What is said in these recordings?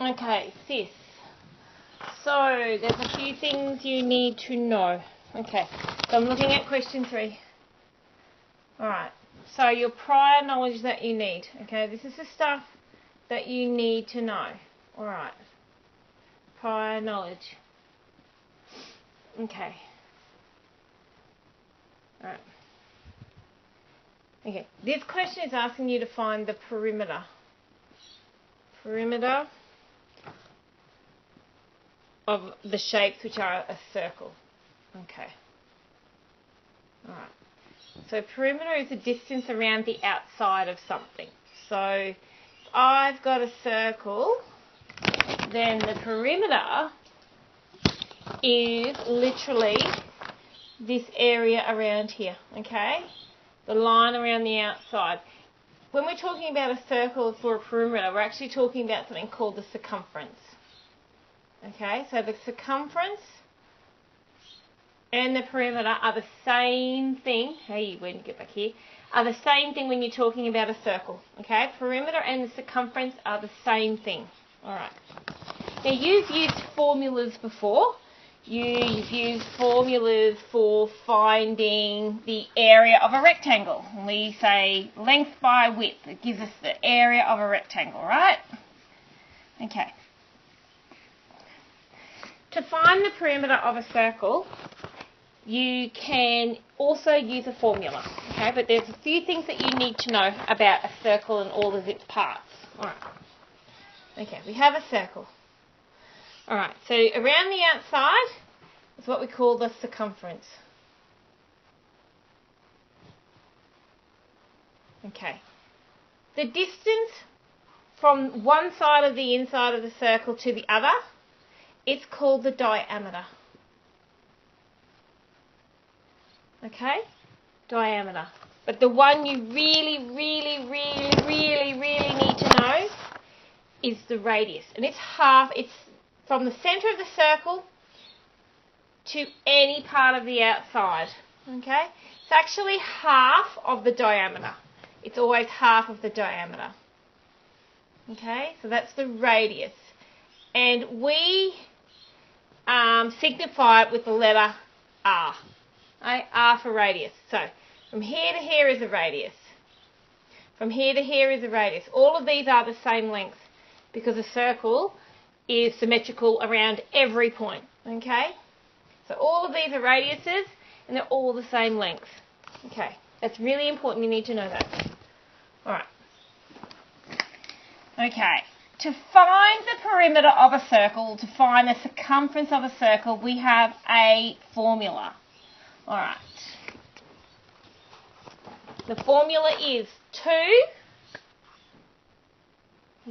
Okay, sis. So, there's a few things you need to know. Okay, so I'm looking at question 3. Alright, so your prior knowledge that you need. Okay, this is the stuff that you need to know. Alright, prior knowledge. Okay. Alright. Okay, this question is asking you to find the perimeter. Perimeter of the shapes which are a circle. Okay. Alright. So perimeter is the distance around the outside of something. So if I've got a circle, then the perimeter is literally this area around here. Okay? The line around the outside. When we're talking about a circle for a perimeter, we're actually talking about something called the circumference. Okay, so the circumference and the perimeter are the same thing. Hey, when you get back here, are the same thing when you're talking about a circle. Okay, perimeter and the circumference are the same thing. All right. Now you've used formulas before. You've used formulas for finding the area of a rectangle. We say length by width. It gives us the area of a rectangle, right? Okay. To find the perimeter of a circle, you can also use a formula, okay? But there's a few things that you need to know about a circle and all of its parts. All right. Okay, we have a circle. All right, so around the outside is what we call the circumference. Okay. The distance from one side of the inside of the circle to the other, it's called the diameter. Okay? Diameter. But the one you really need to know is the radius. And it's from the centre of the circle to any part of the outside. Okay? It's actually half of the diameter. It's always half of the diameter. Okay? So that's the radius. And we signify it with the letter R. Right? R for radius. So from here to here is a radius. From here to here is a radius. All of these are the same length because a circle is symmetrical around every point. Okay? So all of these are radiuses and they're all the same length. Okay? That's really important. You need to know that. Alright. Okay. To find the perimeter of a circle, to find the circumference of a circle, we have a formula. Alright. The formula is 2,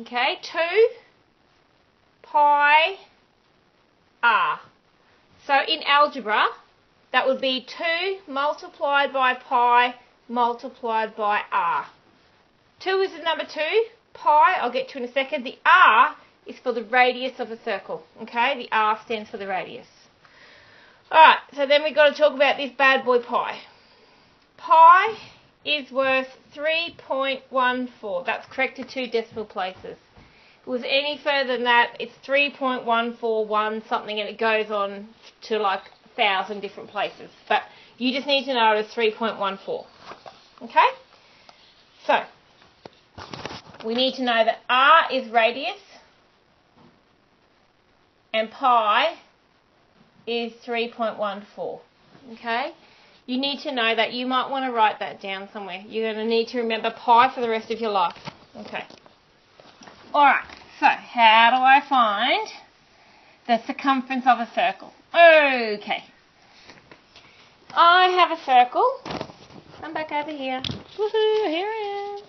okay, 2 pi r. So in algebra, that would be 2 multiplied by pi multiplied by r. 2 is the number 2. Pi, I'll get to in a second. The r is for the radius of a circle. Okay, the r stands for the radius. Alright, so then we've got to talk about this bad boy pi. Pi is worth 3.14. That's corrected 2 decimal places. If it was any further than that, it's 3.141 something, and it goes on to like 1,000 different places. But you just need to know it as 3.14. Okay? So, we need to know that r is radius and pi is 3.14. Okay? You need to know that. You might want to write that down somewhere. You're going to need to remember pi for the rest of your life. Okay. Alright, so how do I find the circumference of a circle? Okay. I have a circle. Come back over here. Woohoo, here I am.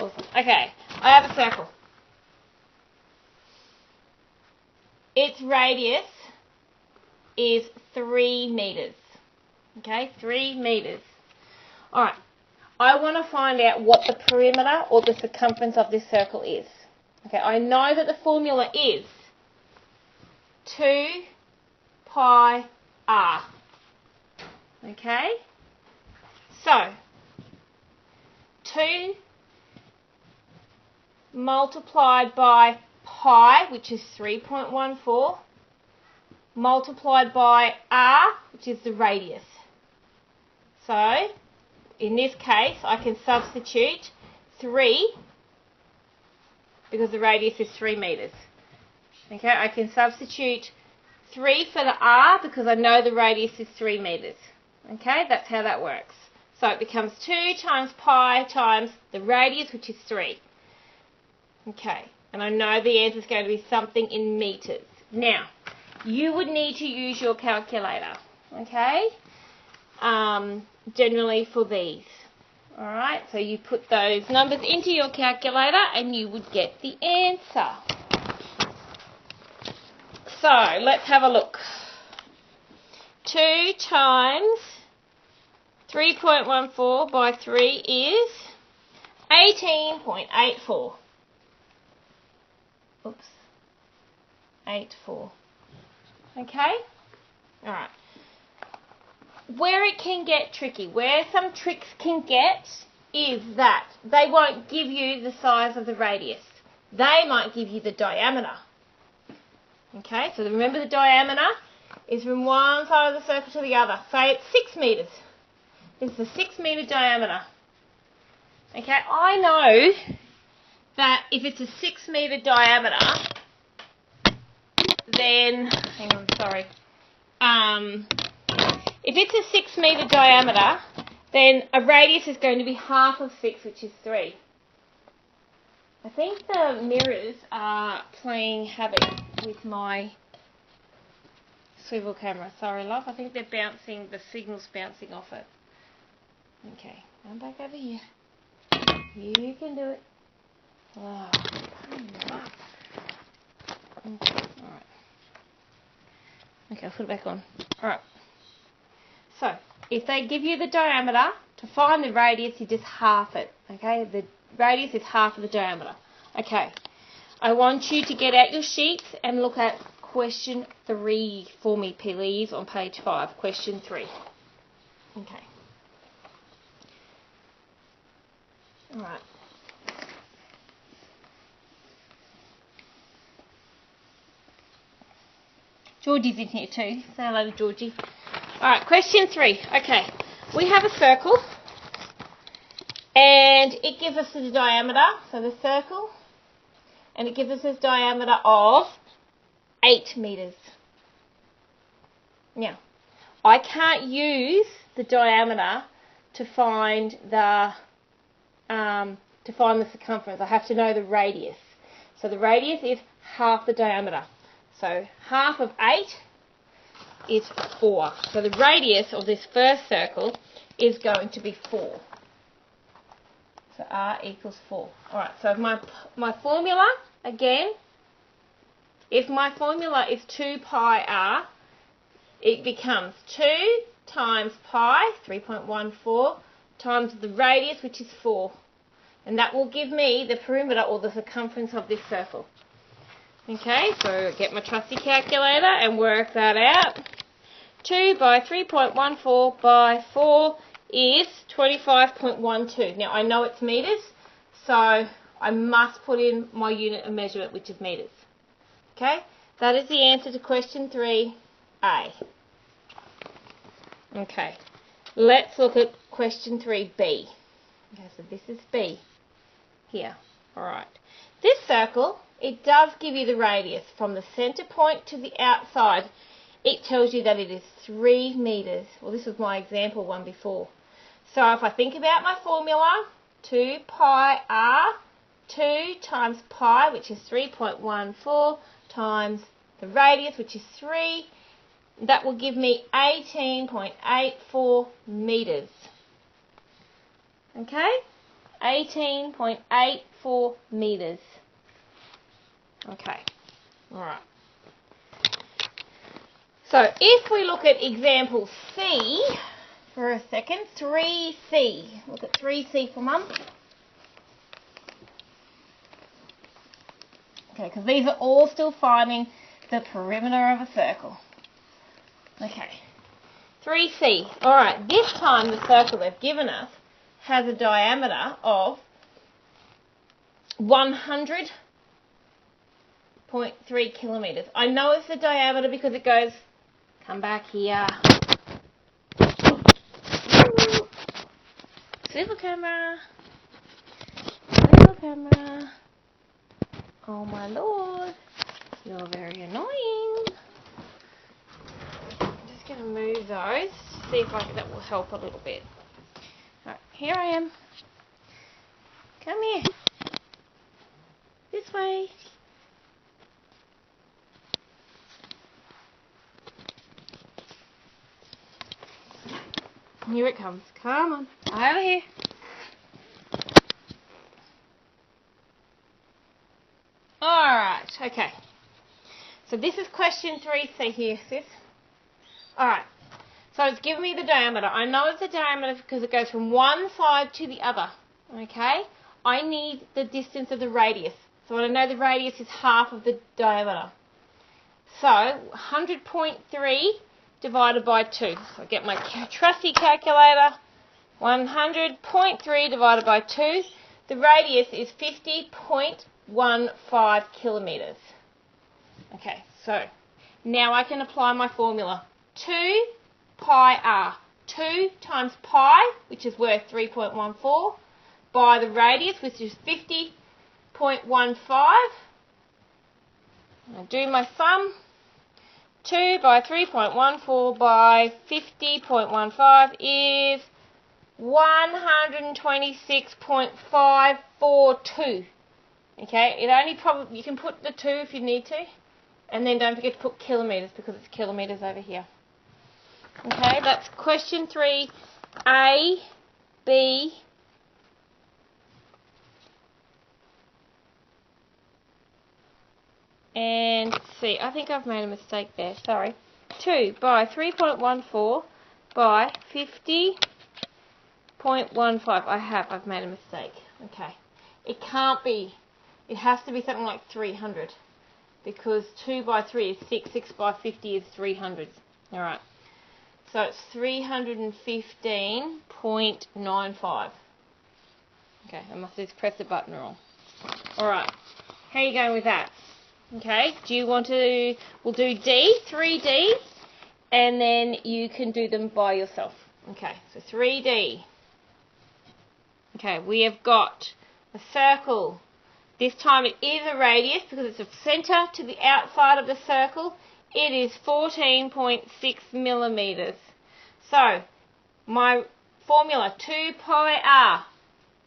Awesome. Okay, I have a circle. Its radius is 3 meters. Okay, 3 meters. Alright, I want to find out what the perimeter or the circumference of this circle is. Okay, I know that the formula is 2 pi r. Okay, so 2 multiplied by pi, which is 3.14, multiplied by r, which is the radius. So, in this case, I can substitute 3, because the radius is 3 metres. Okay, I can substitute 3 for the r, because I know the radius is 3 metres. Okay, that's how that works. So it becomes 2 times pi times the radius, which is 3. Okay, and I know the answer is going to be something in metres. Now, you would need to use your calculator, okay, generally for these. Alright, so you put those numbers into your calculator and you would get the answer. So, let's have a look. 2 times 3.14 by 3 is 18.84. Oops. 84. Okay? Alright. Where it can get tricky, where some tricks can get, is that they won't give you the size of the radius. They might give you the diameter. Okay, so remember the diameter is from one side of the circle to the other. Say it's 6 metres. It's a 6 metre diameter. Okay, I know that if it's a 6 metre diameter, then, hang on, sorry. If it's a 6 metre diameter, then a radius is going to be half of 6, which is 3. I think the mirrors are playing havoc with my Swivl camera. Sorry, love. I think they're bouncing, the signal's bouncing off it. Okay, I'm back over here. You can do it. Oh, okay, alright. Okay, I'll put it back on. Alright. So, if they give you the diameter, to find the radius, you just half it. Okay, the radius is half of the diameter. Okay, I want you to get out your sheets and look at question 3 for me, please, on page 5. Question 3. Okay. Alright. Georgie's in here too. Say hello to Georgie. Alright, question 3. Okay, we have a circle and it gives us the diameter, so the circle, and it gives us a diameter of 8 metres. Now, I can't use the diameter to find the circumference. I have to know the radius. So the radius is half the diameter. So half of 8 is 4. So the radius of this first circle is going to be 4. So r equals 4. Alright, so my formula, again, if my formula is 2 pi r, it becomes 2 times pi, 3.14, times the radius, which is 4. And that will give me the perimeter or the circumference of this circle. Okay, so get my trusty calculator and work that out. 2 by 3.14 by 4 is 25.12. Now, I know it's metres, so I must put in my unit of measurement, which is metres. Okay, that is the answer to question 3A. Okay, let's look at question 3B. Okay, so this is B here. Alright, this circle, it does give you the radius from the centre point to the outside. It tells you that it is 3 metres. Well, this was my example one before. So if I think about my formula, 2 pi r, 2 times pi, which is 3.14, times the radius, which is 3, that will give me 18.84 metres. Okay? 18.84 metres. Okay. Alright. So if we look at example C for a second, 3C. Look at 3C for Mum. Okay, because these are all still finding the perimeter of a circle. Okay. 3C. Alright, this time the circle they've given us has a diameter of 100 15.3 kilometres. I know it's the diameter because it goes, come back here. Swivel camera. Swivel camera. Oh my lord. You're very annoying. I'm just going to move those. See if that will help a little bit. Alright, here I am. Come here. This way. Here it comes. Come on. Over here. Alright, okay. So this is question 3. See here, sis. Alright. So it's giving me the diameter. I know it's the diameter because it goes from one side to the other. Okay? I need the distance of the radius. So I know the radius is half of the diameter. So 100.3 divided by 2. So I get my trusty calculator. 100.3 divided by 2. The radius is 50.15 kilometres. Okay, so now I can apply my formula. 2 pi r. 2 times pi, which is worth 3.14, by the radius, which is 50.15. I'll do my sum. 2 by 3.14 by 50.15 is 126.542. Okay, it only probably, you can put the 2 if you need to, and then don't forget to put kilometres because it's kilometres over here. Okay, that's question 3, A, B, and C. I think I've made a mistake there, sorry. 2 by 3.14 by 50.15. I've made a mistake. Okay. It can't be, it has to be something like 300 because 2 by 3 is 6, 6 by 50 is 300. Alright. So it's 315.95. Okay, I must have just pressed the button wrong. Alright. How are you going with that? Okay, do you want to, we'll do D, 3D, and then you can do them by yourself. Okay, so 3D. Okay, we have got a circle. This time it is a radius because it's a centre to the outside of the circle. It is 14.6 millimetres. So, my formula, 2 pi r.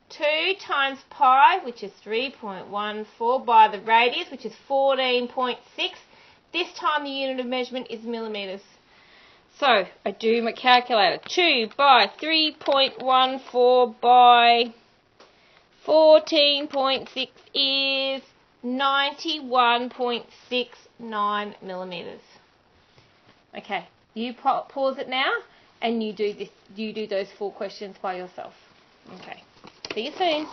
2 times pi, which is 3.14, by the radius, which is 14.6. This time the unit of measurement is millimetres. So, I do my calculator. 2 by 3.14 by 14.6 is 91.69 millimetres. Okay, you pause it now and you do this. You do those 4 questions by yourself. Okay, see you soon.